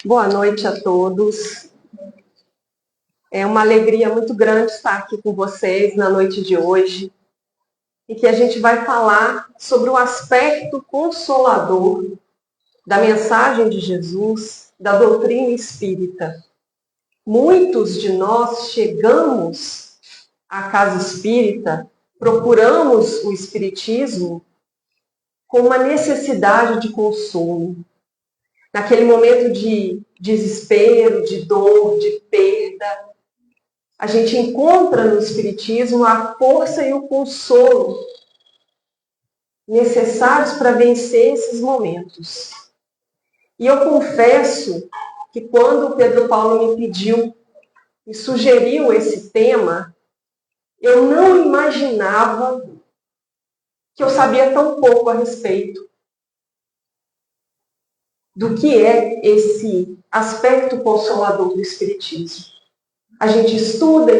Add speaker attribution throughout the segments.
Speaker 1: Boa noite a todos. É uma alegria muito grande estar aqui com vocês na noite de hoje e que a gente vai falar sobre o aspecto consolador da mensagem de Jesus, da doutrina espírita. Muitos de nós chegamos à casa espírita, procuramos o espiritismo com uma necessidade de consolo. Naquele momento de desespero, de dor, de perda, a gente encontra no Espiritismo a força e o consolo necessários para vencer esses momentos. E eu confesso que quando o Pedro Paulo me pediu e sugeriu esse tema, eu não imaginava que eu sabia tão pouco a respeito do que é esse aspecto consolador do Espiritismo. A gente estuda,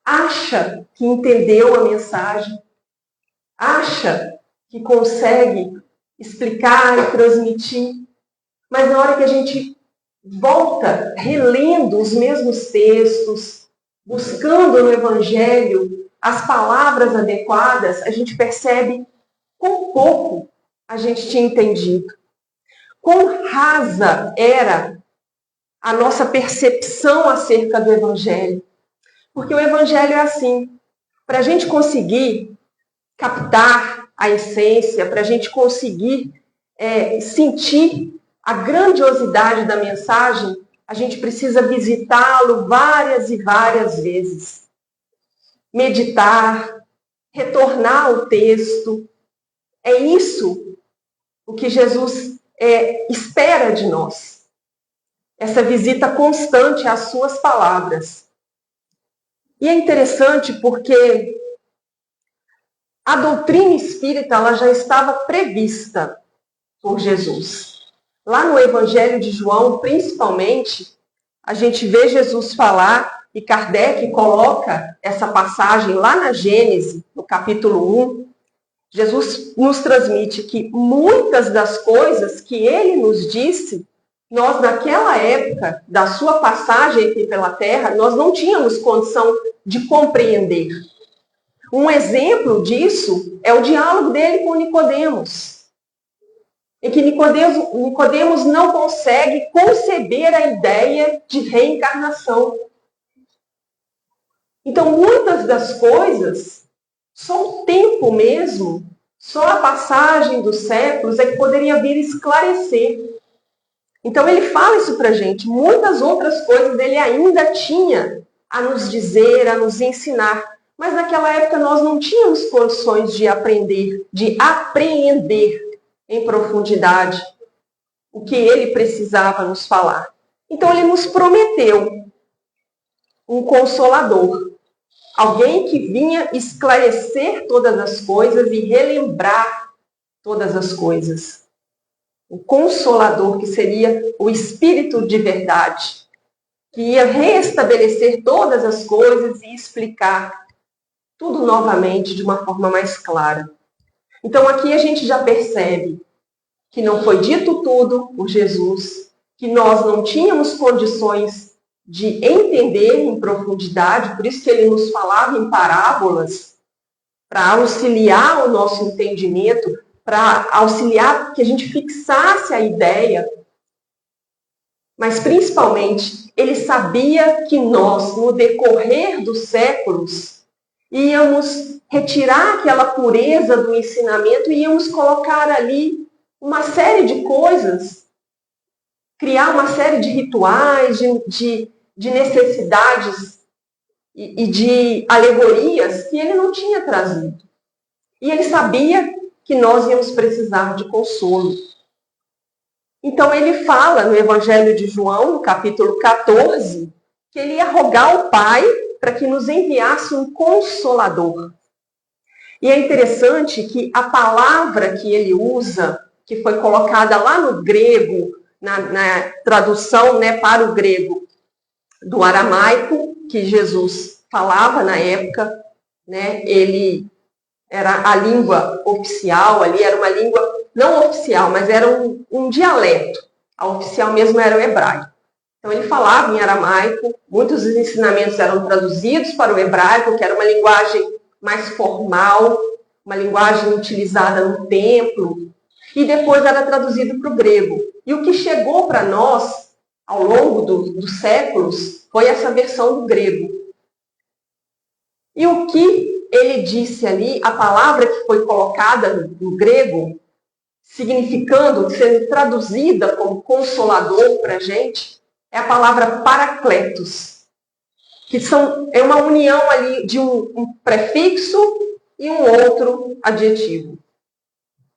Speaker 1: acha que entendeu a mensagem, acha que consegue explicar e transmitir, mas na hora que a gente volta relendo os mesmos textos, buscando no Evangelho as palavras adequadas, a gente percebe quão pouco a gente tinha entendido. Quão rasa era a nossa percepção acerca do Evangelho. Porque o Evangelho é assim, para a gente conseguir captar a essência, para a gente conseguir sentir a grandiosidade da mensagem, a gente precisa visitá-lo várias e várias vezes. Meditar, retornar ao texto. É isso o que Jesus espera de nós. Essa visita constante às suas palavras. E é interessante porque a doutrina espírita ela já estava prevista por Jesus. Lá no Evangelho de João, principalmente, a gente vê Jesus falar, e Kardec coloca essa passagem lá na Gênesis, no capítulo 1. Jesus nos transmite que muitas das coisas que ele nos disse, nós, naquela época da sua passagem aqui pela Terra, nós não tínhamos condição de compreender. Um exemplo disso é o diálogo dele com Nicodemos, em que Nicodemos não consegue conceber a ideia de reencarnação. Então, muitas das coisas, só o tempo mesmo, só a passagem dos séculos é que poderia vir esclarecer. Então ele fala isso para a gente. Muitas outras coisas ele ainda tinha a nos dizer, a nos ensinar. Mas naquela época nós não tínhamos condições de aprender, de apreender em profundidade o que ele precisava nos falar. Então ele nos prometeu um consolador. Alguém que vinha esclarecer todas as coisas e relembrar todas as coisas. O consolador, que seria o Espírito de verdade, que ia restabelecer todas as coisas e explicar tudo novamente de uma forma mais clara. Então aqui a gente já percebe que não foi dito tudo por Jesus, que nós não tínhamos condições de entender em profundidade, por isso que ele nos falava em parábolas, para auxiliar o nosso entendimento, para auxiliar que a gente fixasse a ideia. Mas, principalmente, ele sabia que nós, no decorrer dos séculos, íamos retirar aquela pureza do ensinamento e íamos colocar ali uma série de coisas, criar uma série de rituais, de necessidades e de alegorias que ele não tinha trazido. E ele sabia que nós íamos precisar de consolo. Então ele fala no Evangelho de João, no capítulo 14, que ele ia rogar ao Pai para que nos enviasse um consolador. E é interessante que a palavra que ele usa, que foi colocada lá no grego, na tradução para o grego do aramaico, que Jesus falava na época, ele era a língua oficial ali, era uma língua não oficial, mas era um dialeto. A oficial mesmo era o hebraico. Então ele falava em aramaico, muitos dos ensinamentos eram traduzidos para o hebraico, que era uma linguagem mais formal, uma linguagem utilizada no templo, e depois era traduzido para o grego. E o que chegou para nós, ao longo dos séculos, foi essa versão do grego. E o que ele disse ali, a palavra que foi colocada no grego, significando, sendo traduzida como consolador para a gente, é a palavra paracletos, que é uma união ali de um prefixo e um outro adjetivo.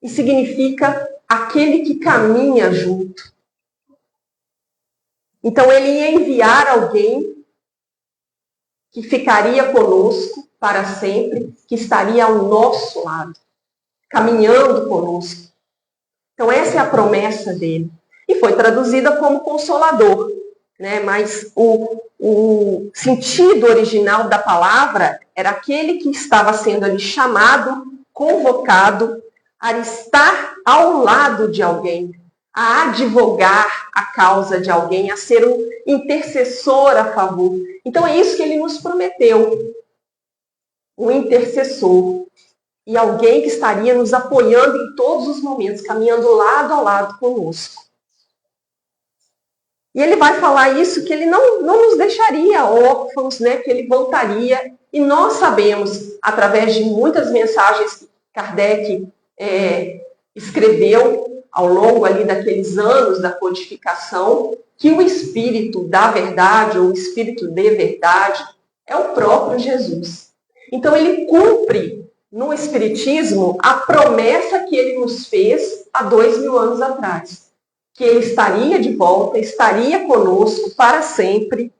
Speaker 1: E significa aquele que caminha junto. Então ele ia enviar alguém que ficaria conosco para sempre, que estaria ao nosso lado, caminhando conosco. Então essa é a promessa dele. E foi traduzida como consolador, né? Mas o sentido original da palavra era aquele que estava sendo ali chamado, convocado a estar ao lado de alguém, a advogar a causa de alguém, a ser um intercessor a favor. Então é isso que ele nos prometeu, um intercessor. E alguém que estaria nos apoiando em todos os momentos, caminhando lado a lado conosco. E ele vai falar isso, que ele não nos deixaria órfãos, né? Que ele voltaria. E nós sabemos, através de muitas mensagens que Kardec escreveu ao longo ali daqueles anos da codificação, que o Espírito da verdade, ou o Espírito de verdade, é o próprio Jesus. Então ele cumpre no Espiritismo a promessa que ele nos fez há 2000 anos atrás. Que ele estaria de volta, estaria conosco para sempre,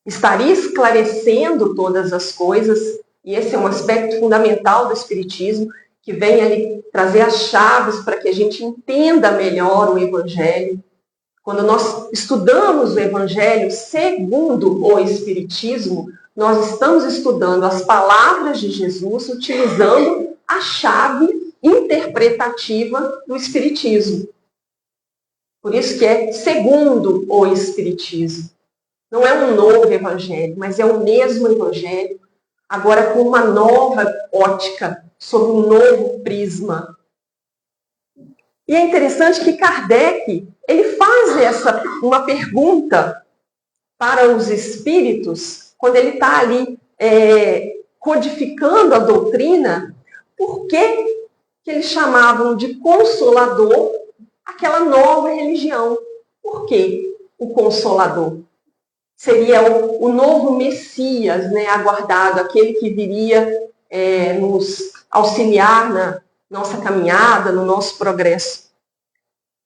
Speaker 1: estaria esclarecendo todas as coisas, e esse é um aspecto fundamental do Espiritismo, que vem ali trazer as chaves para que a gente entenda melhor o Evangelho. Quando nós estudamos o Evangelho segundo o Espiritismo, nós estamos estudando as palavras de Jesus, utilizando a chave interpretativa do Espiritismo. Por isso que é segundo o Espiritismo. Não é um novo Evangelho, mas é o mesmo Evangelho, agora com uma nova ótica, sob um novo prisma. E é interessante que Kardec, ele faz uma pergunta para os espíritos, quando ele está ali codificando a doutrina, por que eles chamavam de Consolador aquela nova religião? Por que o Consolador? Seria o novo Messias, né, aguardado, aquele que viria nos auxiliar na nossa caminhada, no nosso progresso.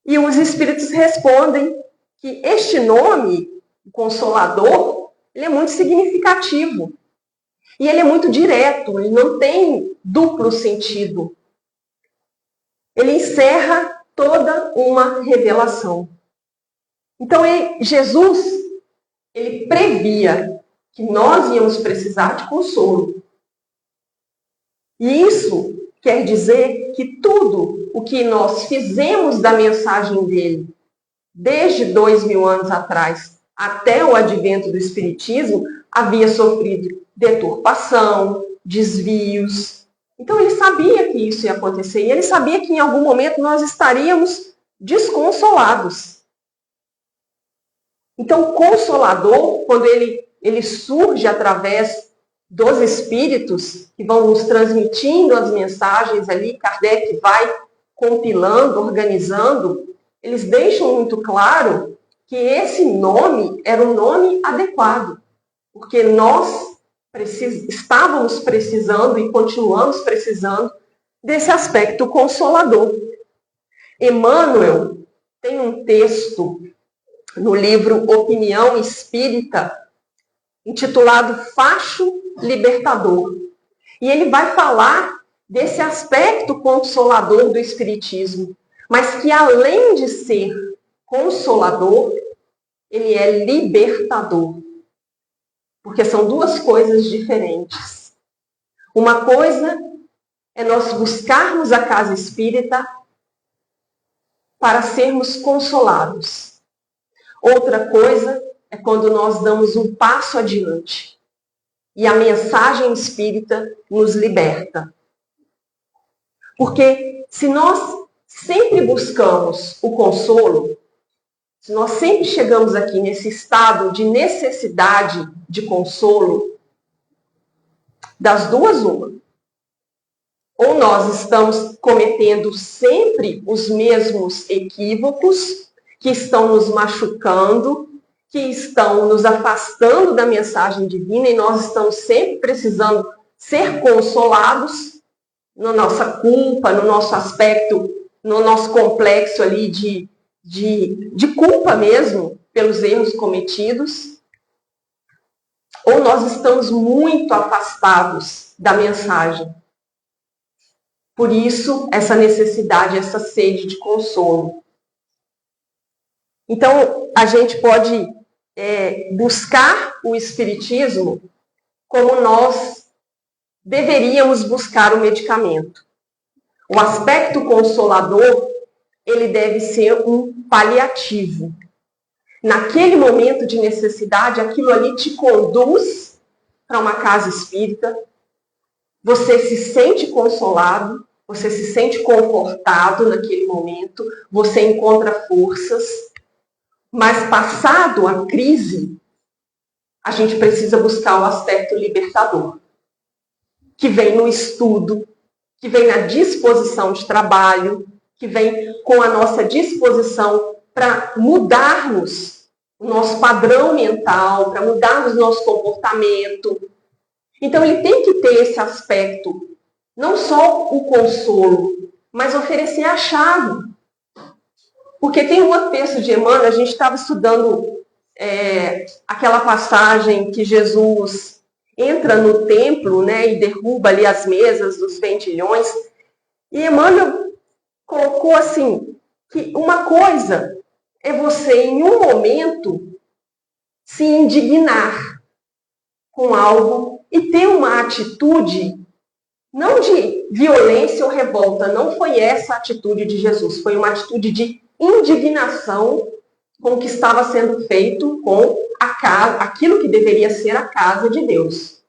Speaker 1: E os espíritos respondem que este nome, Consolador, ele é muito significativo. E ele é muito direto, ele não tem duplo sentido. Ele encerra toda uma revelação. Então, Jesus, ele previa que nós íamos precisar de consolo. E isso quer dizer que tudo o que nós fizemos da mensagem dele, desde 2000 anos atrás até o advento do Espiritismo, havia sofrido deturpação, desvios. Então ele sabia que isso ia acontecer e ele sabia que em algum momento nós estaríamos desconsolados. Então, o Consolador, quando ele surge através dos espíritos que vão nos transmitindo as mensagens ali, Kardec vai compilando, organizando, eles deixam muito claro que esse nome era um nome adequado, porque nós estávamos precisando e continuamos precisando desse aspecto consolador. Emmanuel tem um texto no livro Opinião Espírita, intitulado Facho Libertador. E ele vai falar desse aspecto consolador do Espiritismo, mas que além de ser consolador, ele é libertador. Porque são duas coisas diferentes. Uma coisa é nós buscarmos a casa espírita para sermos consolados. Outra coisa é quando nós damos um passo adiante e a mensagem espírita nos liberta. Porque se nós sempre buscamos o consolo, se nós sempre chegamos aqui nesse estado de necessidade de consolo, das duas uma. Ou nós estamos cometendo sempre os mesmos equívocos que estão nos machucando, que estão nos afastando da mensagem divina, e nós estamos sempre precisando ser consolados na nossa culpa, no nosso aspecto, no nosso complexo ali de culpa mesmo pelos erros cometidos. Ou nós estamos muito afastados da mensagem. Por isso, essa necessidade, essa sede de consolo. Então, a gente pode buscar o Espiritismo como nós deveríamos buscar o medicamento. O aspecto consolador, ele deve ser um paliativo. Naquele momento de necessidade, aquilo ali te conduz para uma casa espírita, você se sente consolado, você se sente confortado naquele momento, você encontra forças, mas passado a crise, a gente precisa buscar o aspecto libertador, que vem no estudo, que vem na disposição de trabalho, que vem com a nossa disposição para mudarmos o nosso padrão mental, para mudarmos o nosso comportamento. Então, ele tem que ter esse aspecto, não só o consolo, mas oferecer a chave. Porque tem um outro texto de Emmanuel, a gente estava estudando aquela passagem que Jesus entra no templo, né, e derruba ali as mesas dos vendilhões. E Emmanuel colocou assim, que uma coisa é você, em um momento, se indignar com algo e ter uma atitude, não de violência ou revolta, não foi essa a atitude de Jesus, foi uma atitude de indignação com o que estava sendo feito com a casa, aquilo que deveria ser a casa de Deus.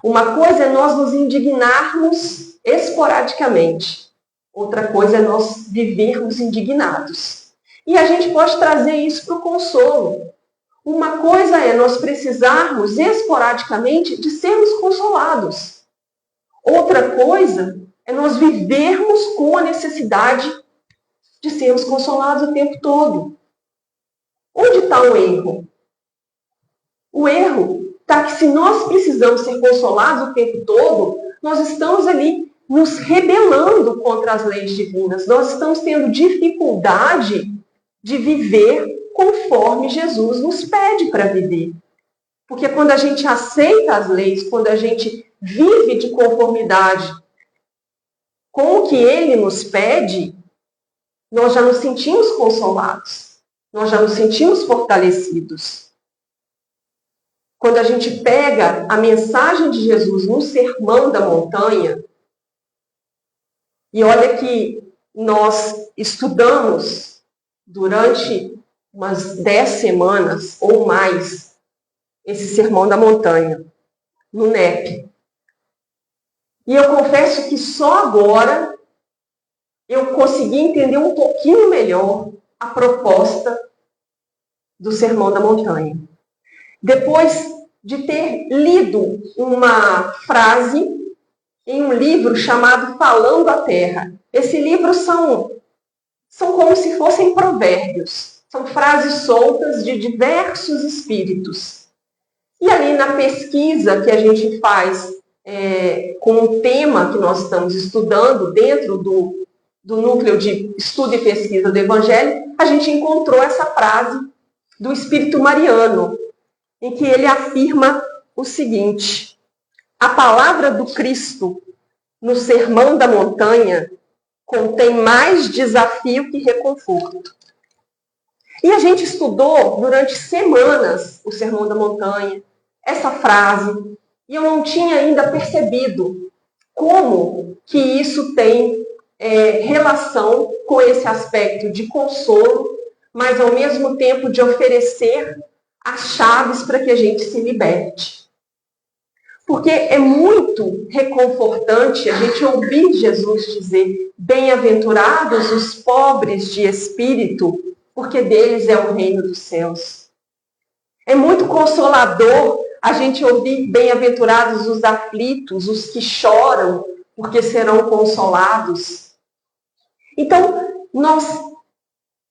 Speaker 1: Uma coisa é nós nos indignarmos esporadicamente, outra coisa é nós vivermos indignados. E a gente pode trazer isso para o consolo. Uma coisa é nós precisarmos esporadicamente de sermos consolados. Outra coisa é nós vivermos com a necessidade de sermos consolados o tempo todo. Onde está o erro? O erro está que se nós precisamos ser consolados o tempo todo, nós estamos ali nos rebelando contra as leis divinas. Nós estamos tendo dificuldade de viver conforme Jesus nos pede para viver. Porque quando a gente aceita as leis, quando a gente vive de conformidade com o que Ele nos pede, nós já nos sentimos consolados, nós já nos sentimos fortalecidos. Quando a gente pega a mensagem de Jesus no Sermão da Montanha, e olha que nós estudamos durante umas 10 semanas ou mais esse Sermão da Montanha, no NEP. E eu confesso que só agora eu consegui entender um pouquinho melhor a proposta do Sermão da Montanha. Depois de ter lido uma frase em um livro chamado Falando a Terra. Esse livro são como se fossem provérbios. São frases soltas de diversos espíritos. E ali na pesquisa que a gente faz com o tema que nós estamos estudando dentro do núcleo de estudo e pesquisa do Evangelho, a gente encontrou essa frase do Espírito Mariano, em que ele afirma o seguinte: a palavra do Cristo no Sermão da Montanha contém mais desafio que reconforto. E a gente estudou durante semanas o Sermão da Montanha, essa frase, e eu não tinha ainda percebido como que isso tem relação com esse aspecto de consolo, mas ao mesmo tempo de oferecer as chaves para que a gente se liberte. Porque é muito reconfortante a gente ouvir Jesus dizer: bem-aventurados os pobres de espírito, porque deles é o reino dos céus. É muito consolador a gente ouvir: bem-aventurados os aflitos, os que choram, porque serão consolados. Então, nós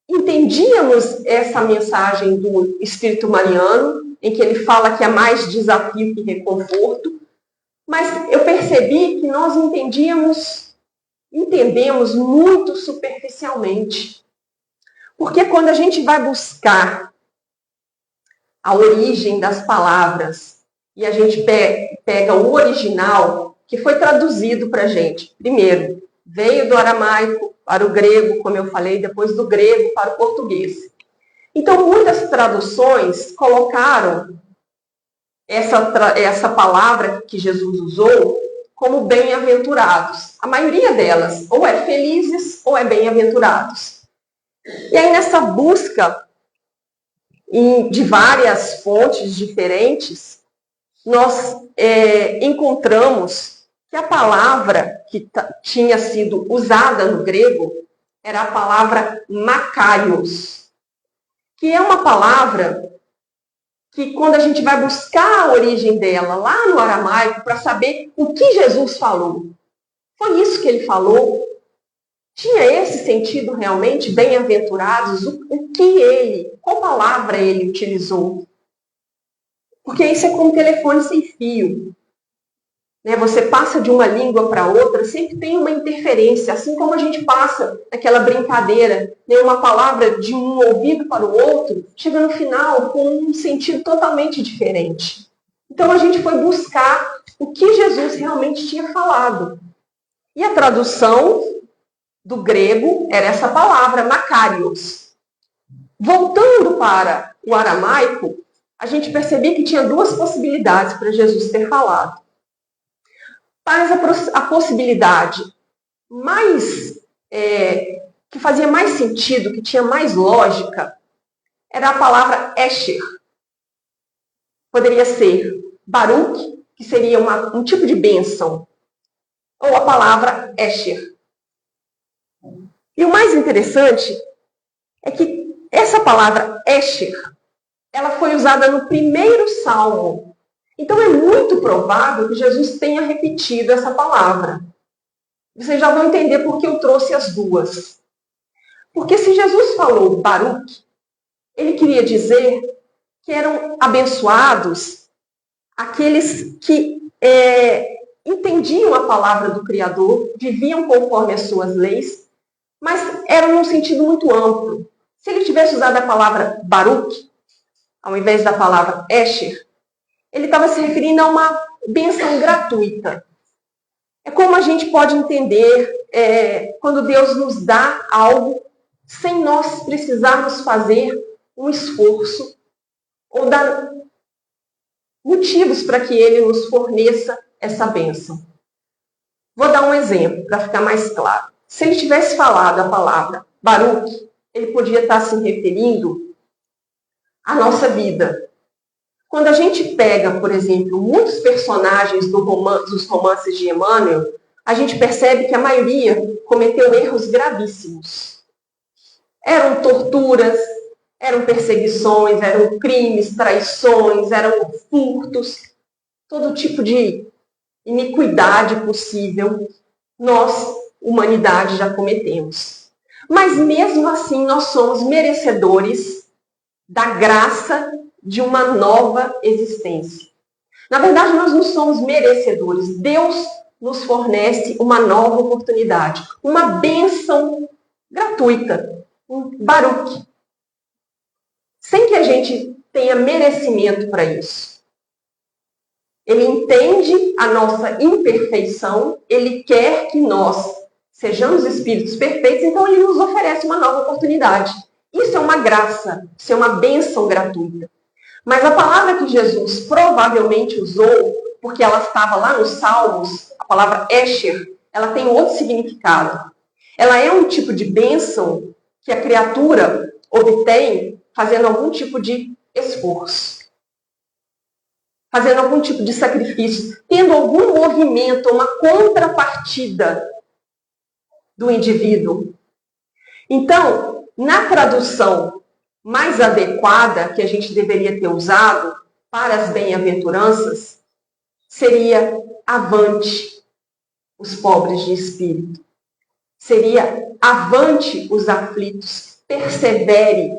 Speaker 1: entendíamos essa mensagem do Espírito Mariano, em que ele fala que é mais desafio que reconforto, mas eu percebi que nós entendemos muito superficialmente. Porque quando a gente vai buscar a origem das palavras e a gente pega o original, que foi traduzido para a gente, primeiro, veio do aramaico para o grego, como eu falei, depois do grego para o português. Então, muitas traduções colocaram essa palavra que Jesus usou como bem-aventurados. A maioria delas ou é felizes ou é bem-aventurados. E aí, nessa busca de várias fontes diferentes, nós encontramos que a palavra que tinha sido usada no grego era a palavra makarios, que é uma palavra que, quando a gente vai buscar a origem dela lá no aramaico para saber o que Jesus falou, foi isso que ele falou? Tinha esse sentido realmente, bem-aventurados? Qual palavra ele utilizou? Porque isso é como um telefone sem fio. Você passa de uma língua para outra, sempre tem uma interferência, assim como a gente passa naquela brincadeira, uma palavra de um ouvido para o outro, chega no final com um sentido totalmente diferente. Então a gente foi buscar o que Jesus realmente tinha falado. E a tradução do grego era essa palavra, makarios. Voltando para o aramaico, a gente percebia que tinha duas possibilidades para Jesus ter falado. Mas a possibilidade que fazia mais sentido, que tinha mais lógica, era a palavra Esher. Poderia ser Baruch, que seria um tipo de bênção, ou a palavra Esher. E o mais interessante é que essa palavra Esher, ela foi usada no primeiro salmo. Então é muito provável que Jesus tenha repetido essa palavra. Vocês já vão entender por que eu trouxe as duas. Porque se Jesus falou Baruch, ele queria dizer que eram abençoados aqueles que entendiam a palavra do Criador, viviam conforme as suas leis, mas eram num sentido muito amplo. Se ele tivesse usado a palavra Baruch, ao invés da palavra Esher, ele estava se referindo a uma bênção gratuita. É como a gente pode entender quando Deus nos dá algo sem nós precisarmos fazer um esforço ou dar motivos para que Ele nos forneça essa bênção. Vou dar um exemplo para ficar mais claro. Se ele tivesse falado a palavra Baruch, ele podia estar se referindo à nossa vida. Quando a gente pega, por exemplo, muitos personagens dos romances de Emmanuel, a gente percebe que a maioria cometeu erros gravíssimos. Eram torturas, eram perseguições, eram crimes, traições, eram furtos, todo tipo de iniquidade possível, nós, humanidade, já cometemos. Mas mesmo assim, nós somos merecedores da graça de uma nova existência. Na verdade, nós não somos merecedores. Deus nos fornece uma nova oportunidade, uma bênção gratuita, um Baruch, sem que a gente tenha merecimento para isso. Ele entende a nossa imperfeição, ele quer que nós sejamos espíritos perfeitos, então ele nos oferece uma nova oportunidade. Isso é uma graça, isso é uma bênção gratuita. Mas a palavra que Jesus provavelmente usou porque ela estava lá nos Salmos, a palavra Esher, ela tem outro significado. Ela é um tipo de bênção que a criatura obtém fazendo algum tipo de esforço, fazendo algum tipo de sacrifício, tendo algum movimento, uma contrapartida do indivíduo. Então, na tradução mais adequada que a gente deveria ter usado para as bem-aventuranças, seria avante os pobres de espírito. Seria avante os aflitos, persevere,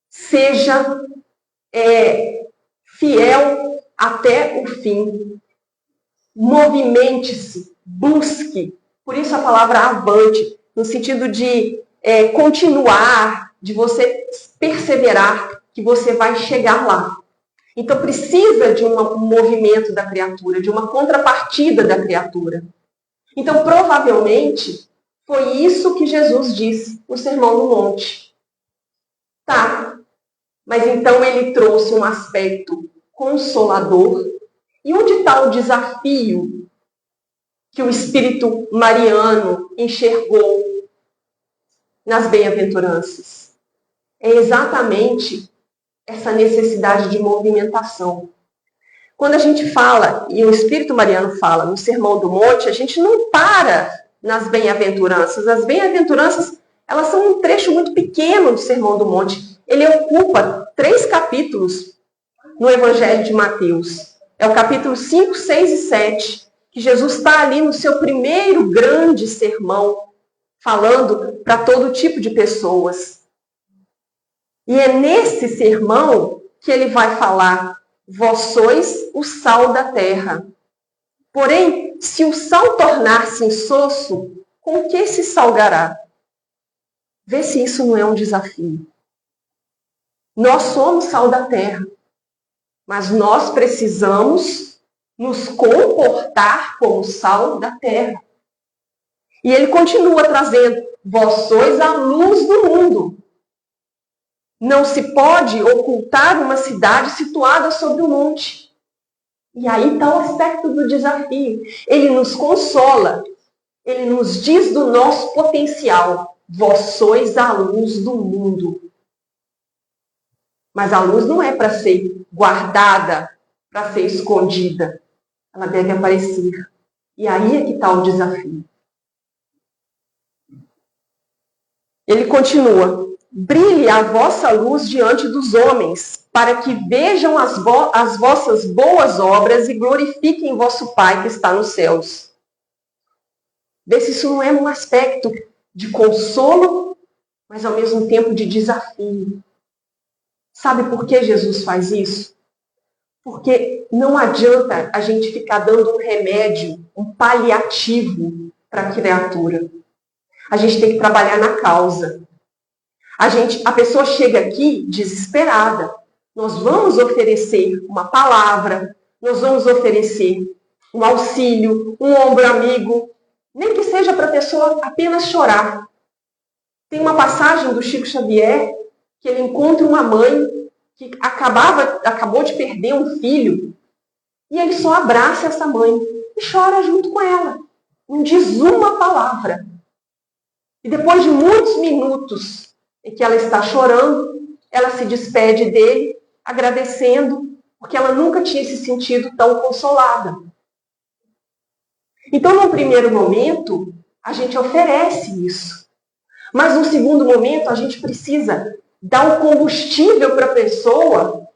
Speaker 1: seja fiel até o fim, movimente-se, busque. Por isso a palavra avante, no sentido de continuar, de você perseverar, que você vai chegar lá. Então precisa de um movimento da criatura, de uma contrapartida da criatura. Então provavelmente foi isso que Jesus disse no Sermão do Monte. Tá, mas então ele trouxe um aspecto consolador. E onde está o desafio que o Espírito Mariano enxergou nas bem-aventuranças? É exatamente essa necessidade de movimentação. Quando a gente fala, e o Espírito Mariano fala no Sermão do Monte, a gente não para nas bem-aventuranças. As bem-aventuranças, elas são um trecho muito pequeno do Sermão do Monte. Ele ocupa 3 capítulos no Evangelho de Mateus. É o capítulo 5, 6 e 7, que Jesus está ali no seu primeiro grande sermão, falando para todo tipo de pessoas. E é nesse sermão que ele vai falar: vós sois o sal da terra. Porém, se o sal tornar-se insosso, com que se salgará? Vê se isso não é um desafio. Nós somos sal da terra, mas nós precisamos nos comportar como sal da terra. E ele continua trazendo: vós sois a luz do mundo. Não se pode ocultar uma cidade situada sobre um monte. E aí está o aspecto do desafio. Ele nos consola. Ele nos diz do nosso potencial. Vós sois a luz do mundo. Mas a luz não é para ser guardada, para ser escondida. Ela deve aparecer. E aí é que está o desafio. Ele continua: brilhe a vossa luz diante dos homens, para que vejam as vossas boas obras e glorifiquem vosso Pai que está nos céus. Vê se isso não é um aspecto de consolo, mas ao mesmo tempo de desafio. Sabe por que Jesus faz isso? Porque não adianta a gente ficar dando um remédio, um paliativo para a criatura. A gente tem que trabalhar na causa. A pessoa chega aqui desesperada. Nós vamos oferecer uma palavra, nós vamos oferecer um auxílio, um ombro amigo, nem que seja para a pessoa apenas chorar. Tem uma passagem do Chico Xavier que ele encontra uma mãe que acabou de perder um filho e ele só abraça essa mãe e chora junto com ela. Não diz uma palavra. E depois de muitos minutos em que ela está chorando, ela se despede dele, agradecendo, porque ela nunca tinha se sentido tão consolada. Então, no primeiro momento, a gente oferece isso. Mas no segundo momento, a gente precisa dar um combustível para a pessoa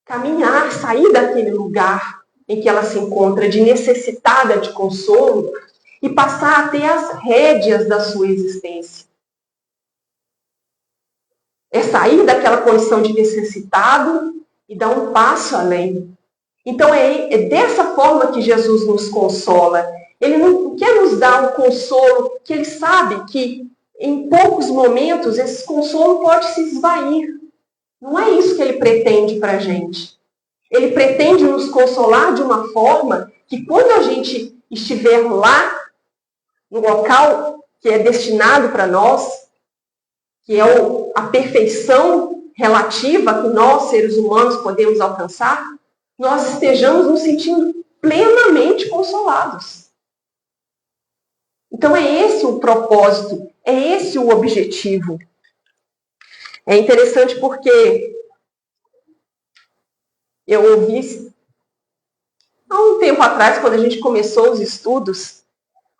Speaker 1: caminhar, sair daquele lugar em que ela se encontra de necessitada de consolo e passar a ter as rédeas da sua existência. É sair daquela condição de necessitado e dar um passo além. Então é dessa forma que Jesus nos consola. Ele não quer nos dar um consolo que ele sabe que em poucos momentos esse consolo pode se esvair. Não é isso que ele pretende para a gente. Ele pretende nos consolar de uma forma que quando a gente estiver lá, no local que é destinado para nós, que é a perfeição relativa que nós, seres humanos, podemos alcançar, nós estejamos nos sentindo plenamente consolados. Então é esse o propósito, é esse o objetivo. É interessante porque eu ouvi há um tempo atrás, quando a gente começou os estudos,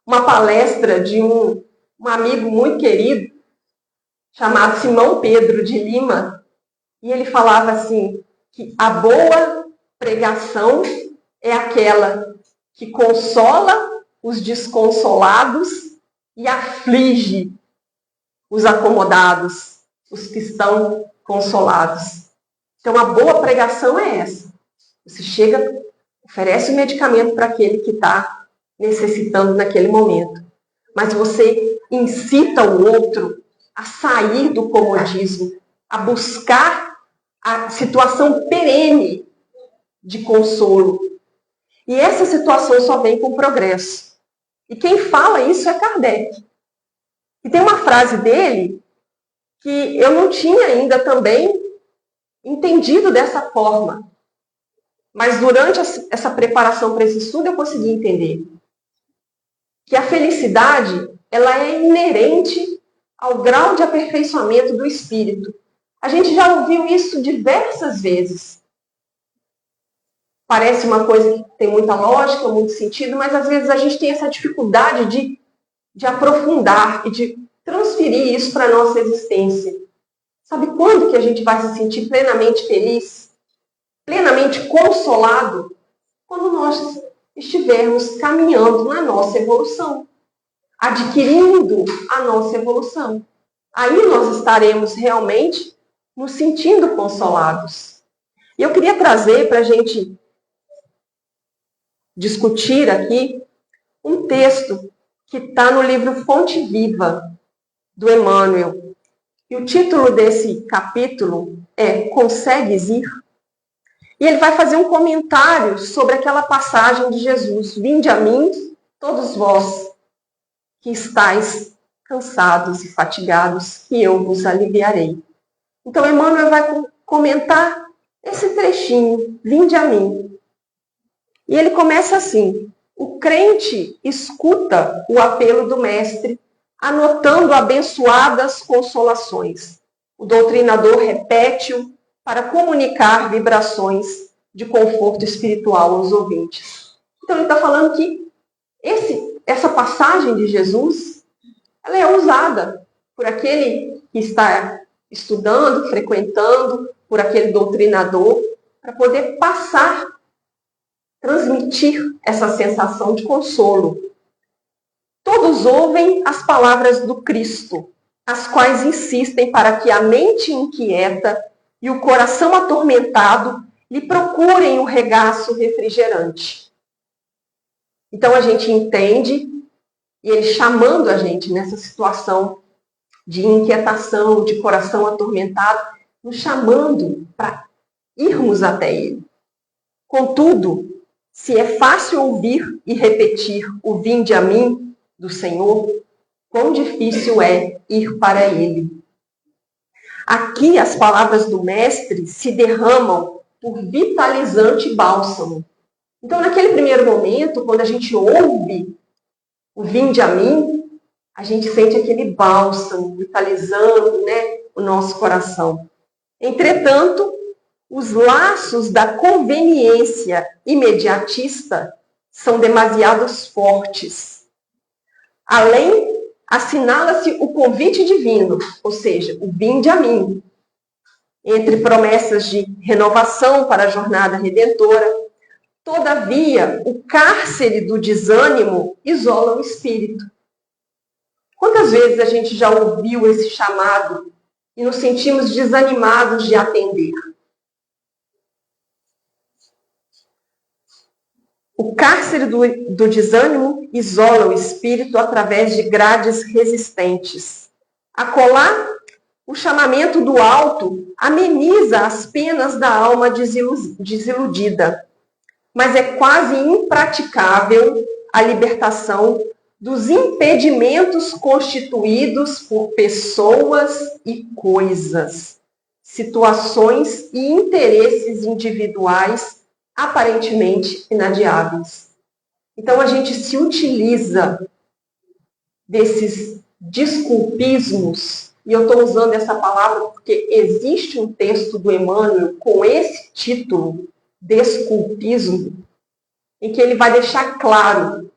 Speaker 1: uma palestra de um amigo muito querido, chamado Simão Pedro de Lima, e ele falava assim, que a boa pregação é aquela que consola os desconsolados e aflige os acomodados, os que estão consolados. Então, a boa pregação é essa. Você chega, oferece o medicamento para aquele que está necessitando naquele momento. Mas você incita o outro a sair do comodismo, a buscar a situação perene de consolo. E essa situação só vem com progresso. E quem fala isso é Kardec. E tem uma frase dele que eu não tinha ainda também entendido dessa forma. Mas durante essa preparação para esse estudo eu consegui entender. Que a felicidade, ela é inerente ao grau de aperfeiçoamento do espírito. A gente já ouviu isso diversas vezes. Parece uma coisa que tem muita lógica, muito sentido, mas às vezes a gente tem essa dificuldade de aprofundar e de transferir isso para a nossa existência. Sabe quando que a gente vai se sentir plenamente feliz? Plenamente consolado? Quando nós estivermos caminhando na nossa evolução, adquirindo a nossa evolução. Aí nós estaremos realmente nos sentindo consolados. E eu queria trazer para a gente discutir aqui um texto que está no livro Fonte Viva, do Emmanuel. E o título desse capítulo é Consegues Ir? E ele vai fazer um comentário sobre aquela passagem de Jesus. Vinde a mim, todos vós que estáis cansados e fatigados, que eu vos aliviarei. Então, Emmanuel vai comentar esse trechinho, vinde a mim. E ele começa assim, o crente escuta o apelo do mestre, anotando abençoadas consolações. O doutrinador repete-o para comunicar vibrações de conforto espiritual aos ouvintes. Então, ele está falando que essa passagem de Jesus, ela é usada por aquele que está estudando, frequentando, por aquele doutrinador, para poder passar, transmitir essa sensação de consolo. Todos ouvem as palavras do Cristo, as quais insistem para que a mente inquieta e o coração atormentado lhe procurem o regaço refrigerante. Então a gente entende, e ele chamando a gente nessa situação de inquietação, de coração atormentado, nos chamando para irmos até ele. Contudo, se é fácil ouvir e repetir o vinde a mim do Senhor, quão difícil é ir para ele. Aqui as palavras do mestre se derramam por vitalizante bálsamo. Então, naquele primeiro momento, quando a gente ouve o vinde a mim, a gente sente aquele bálsamo vitalizando, o nosso coração. Entretanto, os laços da conveniência imediatista são demasiado fortes. Além, assinala-se o convite divino, ou seja, o vinde a mim, entre promessas de renovação para a jornada redentora. Todavia, o cárcere do desânimo isola o espírito. Quantas vezes a gente já ouviu esse chamado e nos sentimos desanimados de atender? O cárcere do desânimo isola o espírito através de grades resistentes. Acolá, o chamamento do alto ameniza as penas da alma desiludida, mas é quase impraticável a libertação dos impedimentos constituídos por pessoas e coisas, situações e interesses individuais aparentemente inadiáveis. Então a gente se utiliza desses desculpismos, e eu estou usando essa palavra porque existe um texto do Emmanuel com esse título, desculpismo, em que ele vai deixar claro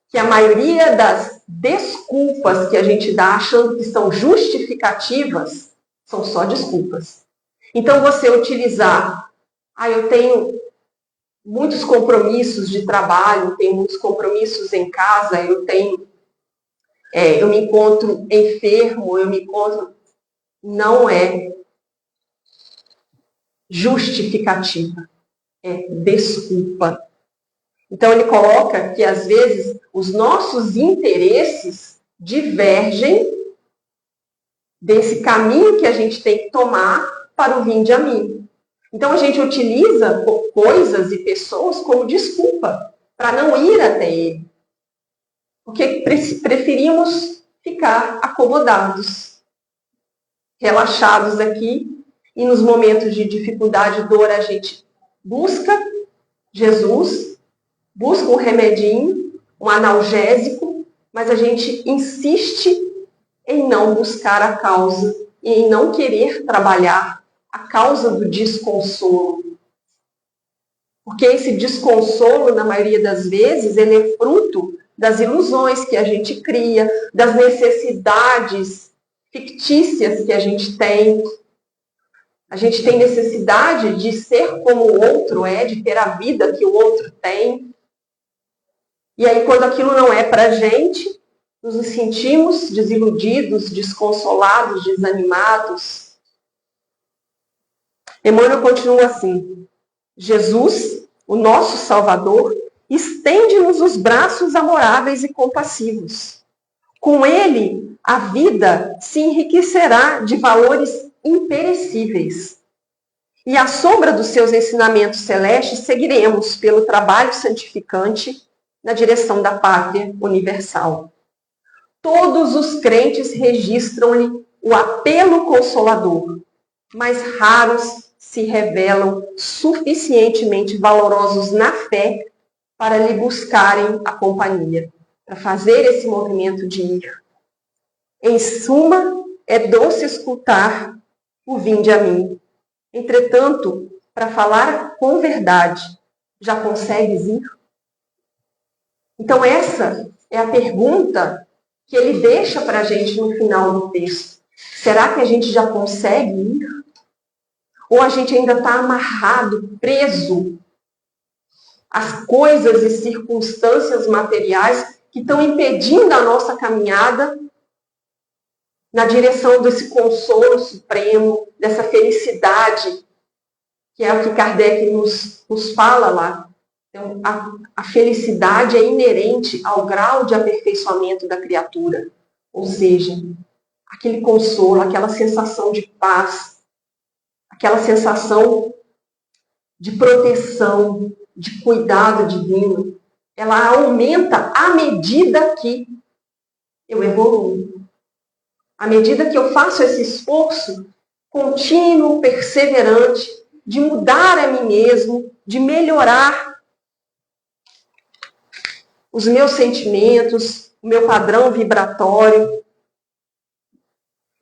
Speaker 1: que a maioria das desculpas que a gente dá achando que são justificativas são só desculpas. Então você utilizar, eu tenho muitos compromissos de trabalho, tenho muitos compromissos em casa, eu me encontro enfermo, não é justificativa, é desculpa. Então ele coloca que às vezes os nossos interesses divergem desse caminho que a gente tem que tomar para o vinde a mim. Então a gente utiliza coisas e pessoas como desculpa para não ir até ele. Porque preferimos ficar acomodados, relaxados aqui, e nos momentos de dificuldade e dor a gente busca Jesus, busca um remedinho, um analgésico, mas a gente insiste em não buscar a causa e em não querer trabalhar a causa do desconsolo. Porque esse desconsolo, na maioria das vezes, ele é fruto das ilusões que a gente cria, das necessidades fictícias que a gente tem. A gente tem necessidade de ser como o outro é, de ter a vida que o outro tem. E aí, quando aquilo não é para a gente, nos sentimos desiludidos, desconsolados, desanimados. Emmanuel continua assim: Jesus, o nosso Salvador, estende-nos os braços amoráveis e compassivos. Com ele, a vida se enriquecerá de valores imperecíveis. E à sombra dos seus ensinamentos celestes, seguiremos pelo trabalho santificante na direção da pátria universal. Todos os crentes registram-lhe o apelo consolador, mas raros se revelam suficientemente valorosos na fé para lhe buscarem a companhia, para fazer esse movimento de ir. Em suma, é doce escutar o vinde a mim. Entretanto, para falar com verdade, já consegues ir? Então essa é a pergunta que ele deixa para a gente no final do texto. Será que a gente já consegue ir? Ou a gente ainda está amarrado, preso às coisas e circunstâncias materiais que estão impedindo a nossa caminhada na direção desse consolo supremo, dessa felicidade, que é o que Kardec nos fala lá. Então, a felicidade é inerente ao grau de aperfeiçoamento da criatura. Ou seja, aquele consolo, aquela sensação de paz, aquela sensação de proteção, de cuidado divino, ela aumenta à medida que eu evoluo. À medida que eu faço esse esforço contínuo, perseverante, de mudar a mim mesmo, de melhorar os meus sentimentos, o meu padrão vibratório.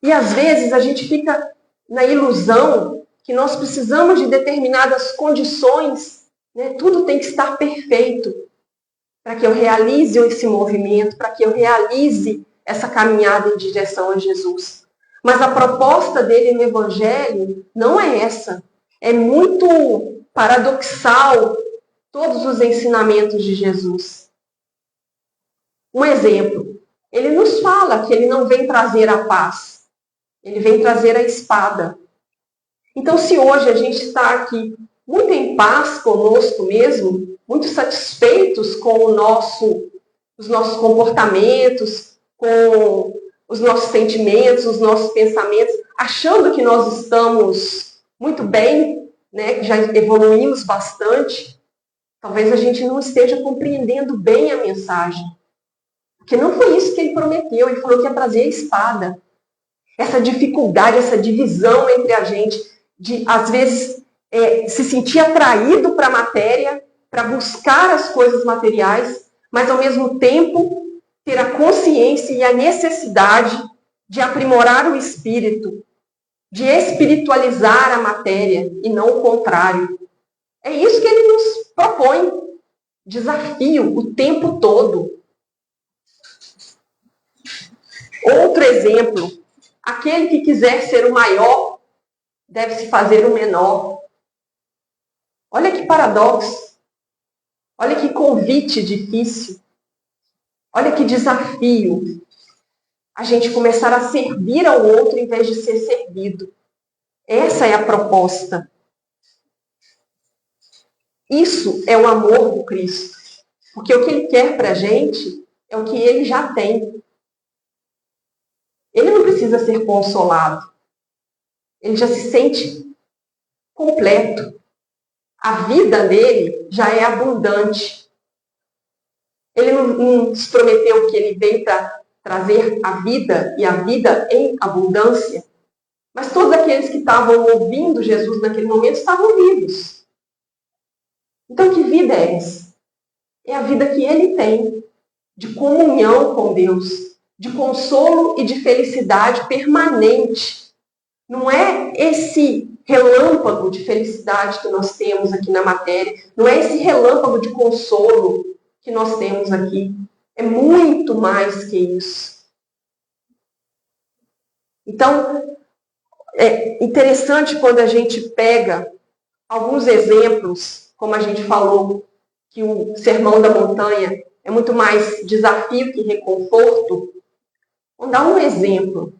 Speaker 1: E às vezes a gente fica na ilusão que nós precisamos de determinadas condições, né? Tudo tem que estar perfeito para que eu realize esse movimento, para que eu realize essa caminhada em direção a Jesus. Mas a proposta dele no Evangelho não é essa. É muito paradoxal todos os ensinamentos de Jesus. Um exemplo, ele nos fala que ele não vem trazer a paz, ele vem trazer a espada. Então, se hoje a gente está aqui muito em paz conosco mesmo, muito satisfeitos com os nossos comportamentos, com os nossos sentimentos, os nossos pensamentos, achando que nós estamos muito bem, né, que já evoluímos bastante, talvez a gente não esteja compreendendo bem a mensagem. Porque não foi isso que ele prometeu, ele falou que ia trazer a espada. Essa dificuldade, essa divisão entre a gente, de, às vezes, se sentir atraído para a matéria, para buscar as coisas materiais, mas ao mesmo tempo ter a consciência e a necessidade de aprimorar o espírito, de espiritualizar a matéria e não o contrário. É isso que ele nos propõe. Desafio o tempo todo. Outro exemplo, aquele que quiser ser o maior deve se fazer o menor. Olha que paradoxo. Olha que convite difícil. Olha que desafio. A gente começar a servir ao outro em vez de ser servido. Essa é a proposta. Isso é o amor do Cristo. Porque o que ele quer para a gente é o que ele já tem. Ele não precisa ser consolado. Ele já se sente completo. A vida dele já é abundante. Ele não nos prometeu que ele veio para trazer a vida e a vida em abundância. Mas todos aqueles que estavam ouvindo Jesus naquele momento estavam vivos. Então, que vida é essa? É a vida que ele tem, de comunhão com Deus, de consolo e de felicidade permanente. Não é esse relâmpago de felicidade que nós temos aqui na matéria, não é esse relâmpago de consolo que nós temos aqui. É muito mais que isso. Então, é interessante quando a gente pega alguns exemplos, como a gente falou, que o Sermão da Montanha é muito mais desafio que reconforto. Vamos dar um exemplo.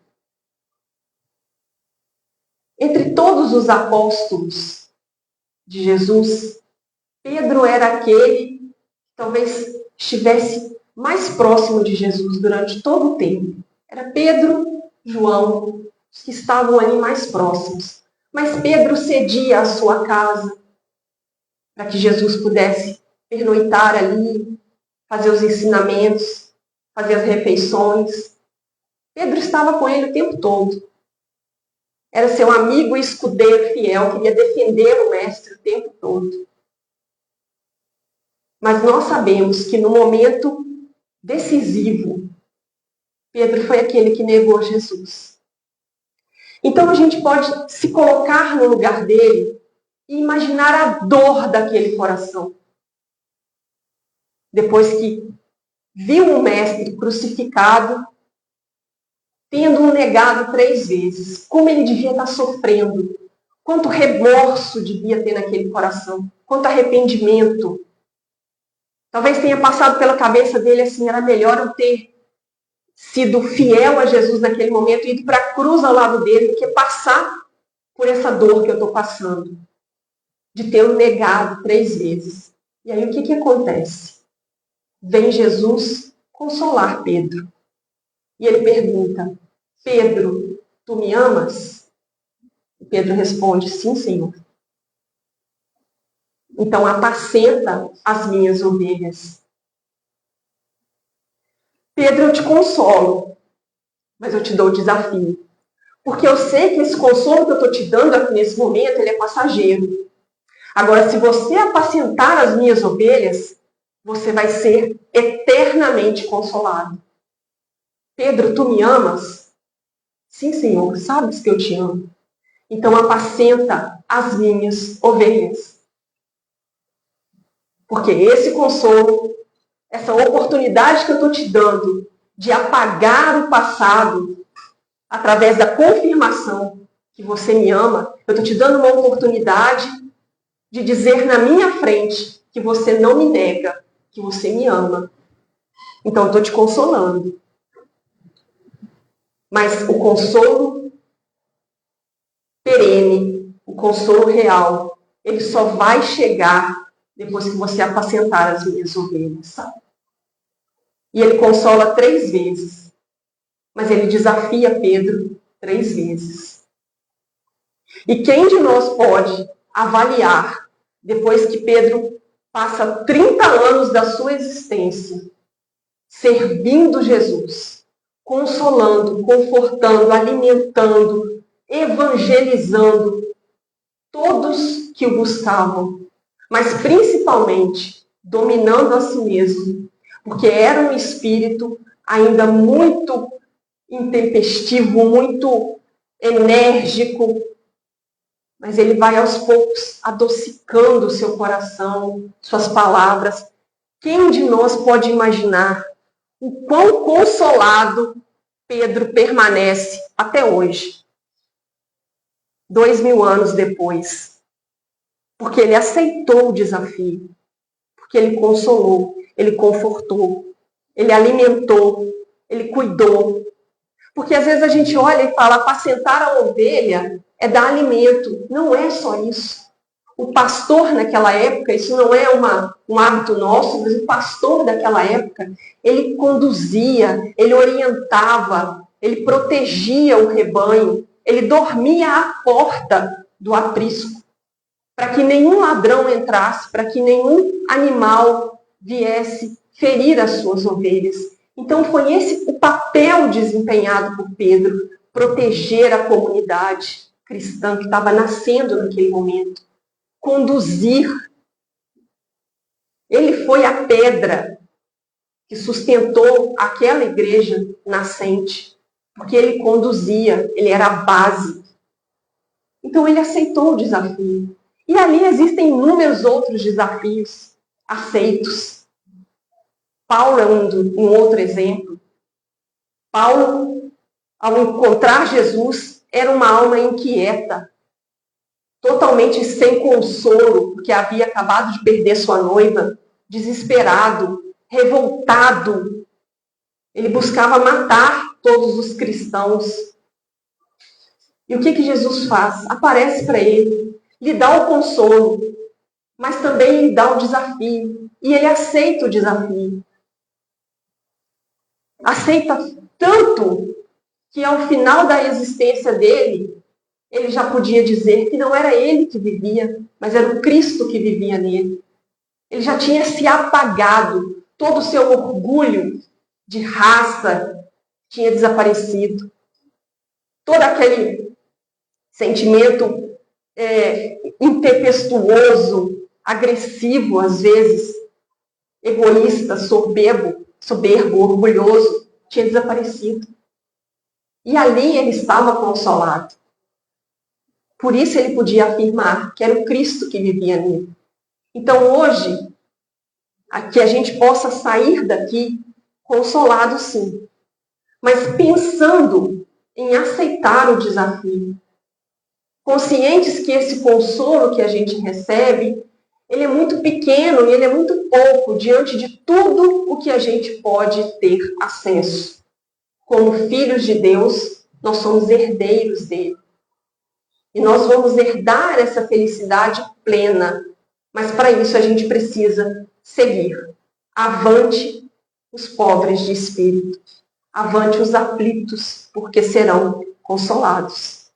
Speaker 1: Entre todos os apóstolos de Jesus, Pedro era aquele que talvez estivesse mais próximo de Jesus durante todo o tempo. Era Pedro, João, os que estavam ali mais próximos. Mas Pedro cedia a sua casa para que Jesus pudesse pernoitar ali, fazer os ensinamentos, fazer as refeições. Pedro estava com ele o tempo todo. Era seu amigo e escudeiro fiel, queria defender o mestre o tempo todo. Mas nós sabemos que no momento decisivo, Pedro foi aquele que negou Jesus. Então a gente pode se colocar no lugar dele e imaginar a dor daquele coração. Depois que viu o mestre crucificado, tendo o negado 3 vezes, como ele devia estar sofrendo, quanto remorso devia ter naquele coração, quanto arrependimento. Talvez tenha passado pela cabeça dele assim, era melhor eu ter sido fiel a Jesus naquele momento e ido para a cruz ao lado dele do que passar por essa dor que eu estou passando, de ter o negado 3 vezes. E aí o que acontece? Vem Jesus consolar Pedro. E ele pergunta, Pedro, tu me amas? E Pedro responde, sim, Senhor. Então apacenta as minhas ovelhas. Pedro, eu te consolo, mas eu te dou o desafio. Porque eu sei que esse consolo que eu estou te dando aqui nesse momento, ele é passageiro. Agora, se você apacentar as minhas ovelhas, você vai ser eternamente consolado. Pedro, tu me amas? Sim, Senhor, sabes que eu te amo. Então apacenta as minhas ovelhas. Porque esse consolo, essa oportunidade que eu estou te dando de apagar o passado através da confirmação que você me ama, eu estou te dando uma oportunidade de dizer na minha frente que você não me nega, que você me ama. Então eu estou te consolando. Mas o consolo perene, o consolo real, ele só vai chegar depois que você apacentar as minhas ovelhas. E ele consola 3 vezes. Mas ele desafia Pedro 3 vezes. E quem de nós pode avaliar, depois que Pedro passa 30 anos da sua existência, servindo Jesus, consolando, confortando, alimentando, evangelizando todos que o buscavam, mas principalmente dominando a si mesmo, porque era um espírito ainda muito intempestivo, muito enérgico, mas ele vai aos poucos adocicando o seu coração, suas palavras. Quem de nós pode imaginar o quão consolado Pedro permanece até hoje, 2000 anos depois? Porque ele aceitou o desafio, porque ele consolou, ele confortou, ele alimentou, ele cuidou. Porque às vezes a gente olha e fala, apacentar a ovelha é dar alimento. Não é só isso. O pastor naquela época, isso não é um hábito nosso, mas o pastor daquela época, ele conduzia, ele orientava, ele protegia o rebanho, ele dormia à porta do aprisco, para que nenhum ladrão entrasse, para que nenhum animal viesse ferir as suas ovelhas. Então foi esse o papel desempenhado por Pedro, proteger a comunidade cristã que estava nascendo naquele momento, conduzir. Ele foi a pedra que sustentou aquela igreja nascente, porque ele conduzia, ele era a base. Então ele aceitou o desafio. E ali existem inúmeros outros desafios aceitos. Paulo é um outro exemplo. Paulo, ao encontrar Jesus, era uma alma inquieta, totalmente sem consolo, porque havia acabado de perder sua noiva, desesperado, revoltado. Ele buscava matar todos os cristãos. E o que Jesus faz? Aparece para ele, lhe dá o consolo, mas também lhe dá o desafio. E ele aceita o desafio. Aceita tanto que ao final da existência dele, ele já podia dizer que não era ele que vivia, mas era o Cristo que vivia nele. Ele já tinha se apagado, todo o seu orgulho de raça tinha desaparecido. Todo aquele sentimento impetuoso, agressivo às vezes, egoísta, soberbo, orgulhoso, tinha desaparecido. E ali ele estava consolado. Por isso ele podia afirmar que era o Cristo que vivia nele. Então hoje, que a gente possa sair daqui consolado sim, mas pensando em aceitar o desafio. Conscientes que esse consolo que a gente recebe, ele é muito pequeno e ele é muito pouco diante de tudo o que a gente pode ter acesso. Como filhos de Deus, nós somos herdeiros dele. E nós vamos herdar essa felicidade plena. Mas para isso a gente precisa seguir. Avante os pobres de espírito. Avante os aflitos, porque serão consolados.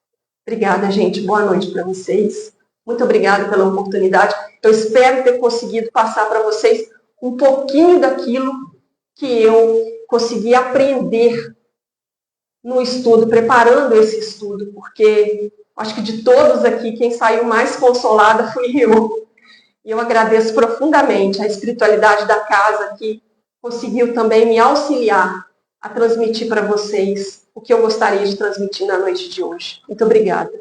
Speaker 1: Obrigada, gente. Boa noite para vocês. Muito obrigada pela oportunidade. Eu espero ter conseguido passar para vocês um pouquinho daquilo que eu consegui aprender no estudo, preparando esse estudo, porque acho que de todos aqui, quem saiu mais consolada fui eu. E eu agradeço profundamente a espiritualidade da casa que conseguiu também me auxiliar a transmitir para vocês o que eu gostaria de transmitir na noite de hoje. Muito obrigada.